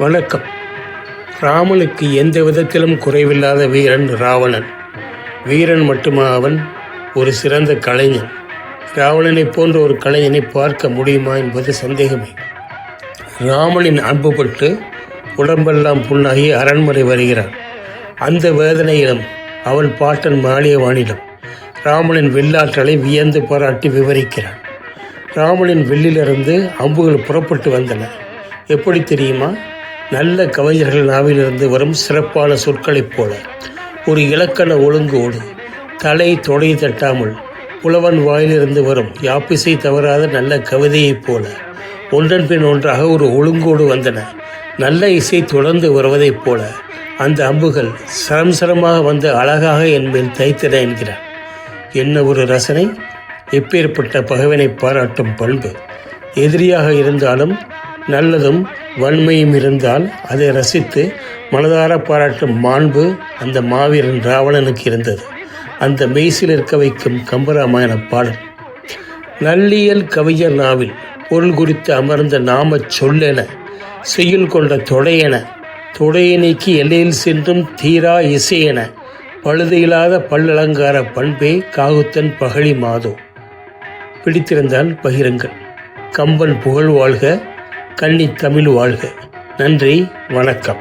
வணக்கம். ராமனுக்கு எந்த விதத்திலும் குறைவில்லாத வீரன் ராவணன். வீரன் மட்டுமா அவன்? ஒரு சிறந்த கலைஞன். ராவணனை போன்ற ஒரு கலைஞனை பார்க்க முடியுமா என்பது சந்தேகமே. ராமனின் அன்புபட்டு உடம்பெல்லாம் புண்ணாகி அரண்மனை வருகிறான். அந்த வேதனையிலும் அவன் பாட்டன் மாளியவானிடம் ராமனின் வெள்ளாற்றலை வியந்து பாராட்டி விவரிக்கிறான். ராமனின் வில்லிலிருந்து அம்புகள் புறப்பட்டு வந்தன. எப்படி தெரியுமா? நல்ல கவிஞர்கள் நாவிலிருந்து வரும் சிறப்பான சொற்களைப் போல, ஒரு இலக்கண ஒழுங்கோடு, தலை தொடை தட்டாமல் புலவன் வாயிலிருந்து வரும் யாப்பிசை தவறாத நல்ல கவிதையைப் போல ஒன்றன் பின் ஒன்றாக ஒரு ஒழுங்கோடு வந்தன. நல்ல இசை தொடர்ந்து வருவதைப் போல அந்த அம்புகள் சரமாக வந்து அழகாக என் மேல் தைத்தன என்கிறார். என்ன ஒரு ரசனை! எப்பேற்பட்ட பகைவனை பாராட்டும் பண்பு! எதிரியாக இருந்தாலும் நல்லதும் வன்மையும் இருந்தால் அதை ரசித்து மனதார பாராட்டும் மாண்பு அந்த மாவீரன் ராவணனுக்கு இருந்தது. அந்த மெய்சில் இருக்க வைக்கும் கம்பராமாயண பாடல். நல்லியல் கவிஞர் நாவில் பொருள் குறித்து அமர்ந்த நாம சொல்லென, செய்யுள் கொண்ட தொடையென, தொடையை நீக்கி எல்லையில் சென்றும் தீரா இசையென, பழுதையில்லாத பல்லலங்கார பண்பே காகுத்தன் பகழி மாதோ. பிடித்திருந்தால் பகிருங்கள். கம்பன் புகழ் வாழ்க, கன்னி தமிழ் வாழ்க. நன்றி, வணக்கம்.